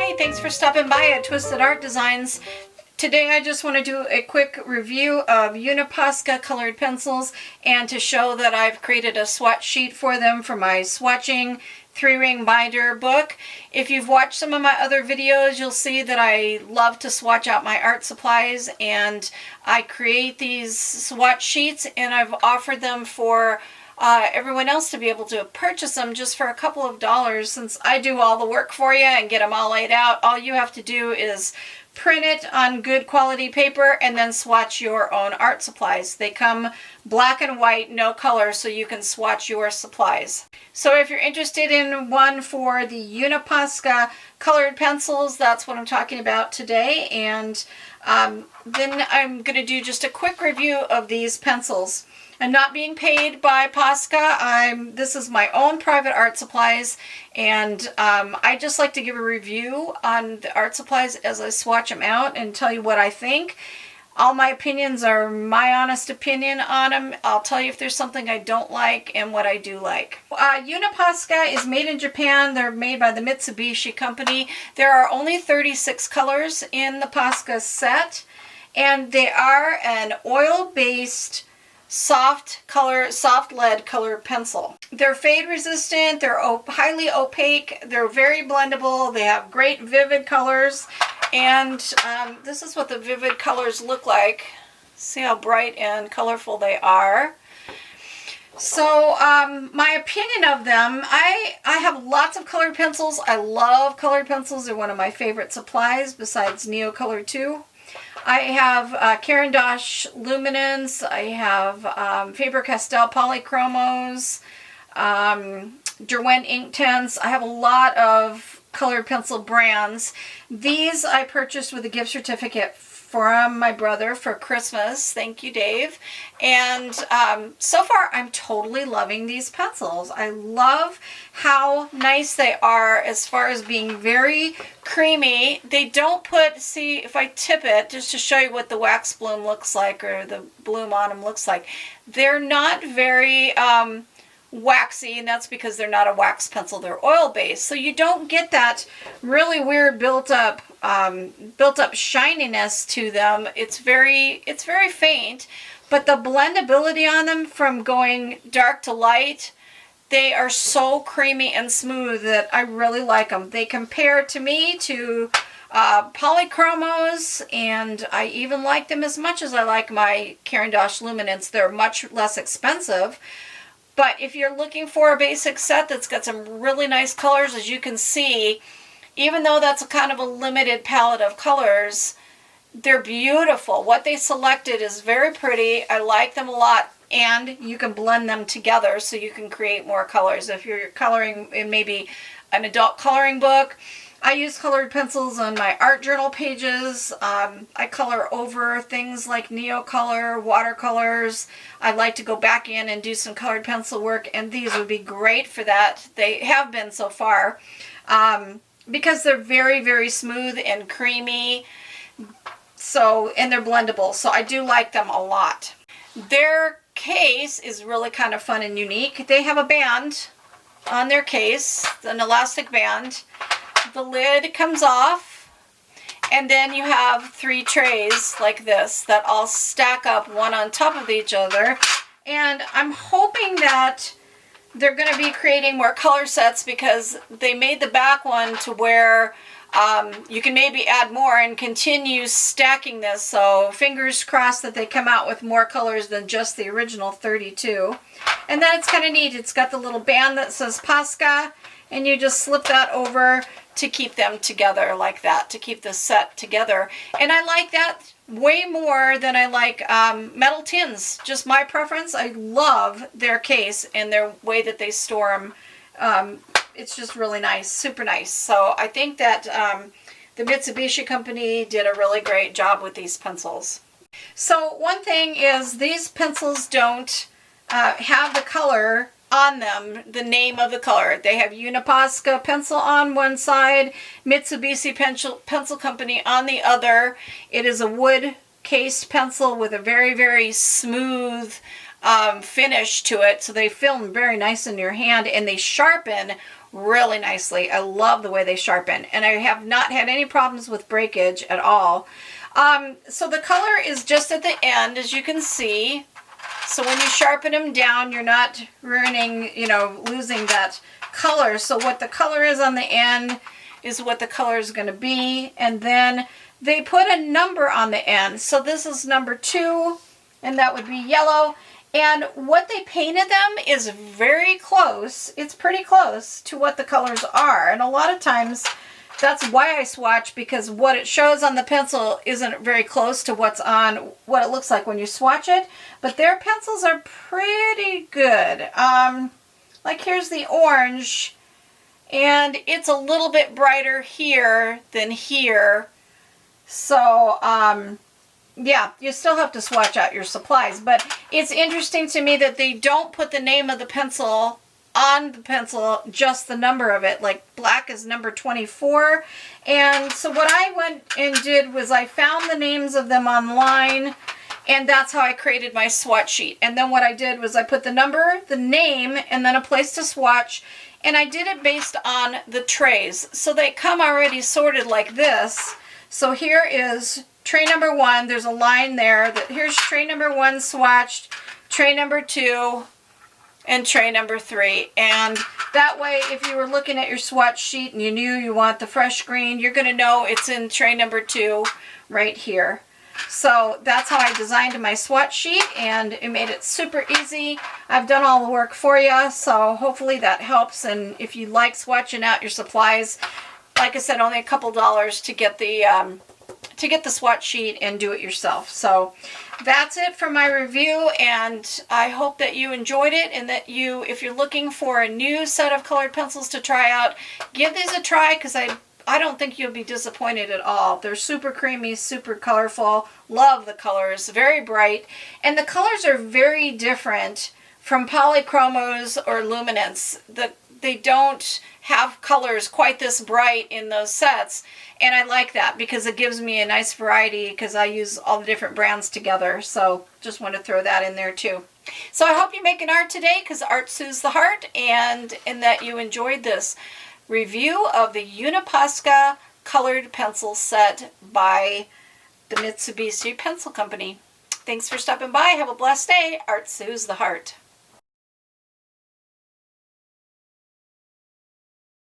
Hi, thanks for stopping by at Twisted Art Designs. Today I just want to do a quick review of Uni-Posca colored pencils and to show that I've created a swatch sheet for them for my swatching 3-ring binder book. If you've watched some of my other videos, you'll see that I love to swatch out my art supplies, and I create these swatch sheets and I've offered them for everyone else to be able to purchase them just for a couple of dollars. Since I do all the work for you and get them all laid out, all you have to do is print it on good quality paper and then swatch your own art supplies. They come black and white, no color, so you can swatch your supplies. So if you're interested in one for the Uni-Posca colored pencils, that's what I'm talking about today. And then I'm going to do just a quick review of these pencils. I'm not being paid by Posca. This is my own private art supplies, and I just like to give a review on the art supplies as I swatch them out and tell you what I think. All my opinions are my honest opinion on them. I'll tell you if there's something I don't like and what I do like. Uni-Posca is made in Japan. They're made by the Mitsubishi company. There are only 36 colors in the Posca set, and they are an oil-based soft lead colored pencil. They're fade resistant, they're highly opaque, they're very blendable, they have great vivid colors, and this is what the vivid colors look like. See how bright and colorful they are. So my opinion of them, I have lots of colored pencils. I love colored pencils. They're one of my favorite supplies besides Neo Color 2. I have Caran d'Ache Luminance, I have Faber-Castell Polychromos, Derwent Inktense. I have a lot of colored pencil brands. These I purchased with a gift certificate from my brother for Christmas. Thank you, Dave. And so far I'm totally loving these pencils. I love how nice they are as far as being very creamy. They don't put, see if I tip it just to show you what the wax bloom looks like, or the bloom on them looks like. They're not very waxy, and that's because they're not a wax pencil, they're oil based, so you don't get that really weird built up shininess to them. It's very faint, but the blendability on them from going dark to light, they are so creamy and smooth that I really like them. They compare to me to Polychromos, and I even like them as much as I like my Caran d'Ache Luminance. They're much less expensive. But if you're looking for a basic set that's got some really nice colors, as you can see, even though that's a kind of a limited palette of colors, they're beautiful. What they selected is very pretty. I like them a lot, and you can blend them together so you can create more colors. If you're coloring in maybe an adult coloring book, I use colored pencils on my art journal pages. I color over things like Neocolor, watercolors. I'd like to go back in and do some colored pencil work, and these would be great for that. They have been so far, because they're very, very smooth and creamy. So, and they're blendable, so I do like them a lot. Their case is really kind of fun and unique. They have a band on their case, an elastic band. The lid comes off, and then you have 3 trays like this that all stack up one on top of each other. And I'm hoping that they're going to be creating more color sets, because they made the back one to where you can maybe add more and continue stacking this. So fingers crossed that they come out with more colors than just the original 32. And then it's kind of neat. It's got the little band that says Posca, and you just slip that over to keep them together like that, to keep the set together. And I like that way more than I like metal tins. Just my preference. I love their case and their way that they store them. It's just really nice, super nice. So I think that the Mitsubishi company did a really great job with these pencils. So one thing is, these pencils don't have the color on them, the name of the color. They have Uni-Posca pencil on one side, Mitsubishi pencil company on the other. It is a wood cased pencil with a very, very smooth finish to it, so they film very nice in your hand, and they sharpen really nicely. I love the way they sharpen, and I have not had any problems with breakage at all. So the color is just at the end, as you can see. So when you sharpen them down, you're not ruining, losing that color. So what the color is on the end is what the color is going to be. And then they put a number on the end. So this is number 2, and that would be yellow. And what they painted them is very close. It's pretty close to what the colors are. And a lot of times that's why I swatch, because what it shows on the pencil isn't very close to what's on what it looks like when you swatch it. But their pencils are pretty good. Like here's the orange, and it's a little bit brighter here than here. So, yeah, you still have to swatch out your supplies. But it's interesting to me that they don't put the name of the pencil on the pencil, just the number of it. Like black is number 24. And so what I went and did was I found the names of them online, and that's how I created my swatch sheet. And then what I did was I put the number, the name, and then a place to swatch. And I did it based on the trays. So they come already sorted like this. So here is tray number 1. There's a line there. Here's tray number 1 swatched, tray number 2, and tray number 3. And that way, if you were looking at your swatch sheet and you knew you want the fresh green, you're going to know it's in tray number 2 right here. So that's how I designed my swatch sheet, and it made it super easy. I've done all the work for you, so hopefully that helps. And if you like swatching out your supplies, like I said, only a couple dollars to get the swatch sheet and do it yourself. So that's it for my review, and I hope that you enjoyed it, and that you, if you're looking for a new set of colored pencils to try out, give these a try, because I don't think you'll be disappointed at all. They're super creamy, super colorful. Love the colors, very bright, and the colors are very different from polychromos or luminance. They don't have colors quite this bright in those sets, and I like that because it gives me a nice variety, because I use all the different brands together. So just want to throw that in there too. So I hope you make an art today, because art soothes the heart, and that you enjoyed this review of the Uni-Posca colored pencil set by the Mitsubishi Pencil Company. Thanks for stopping by. Have a blessed day. Art soothes the heart.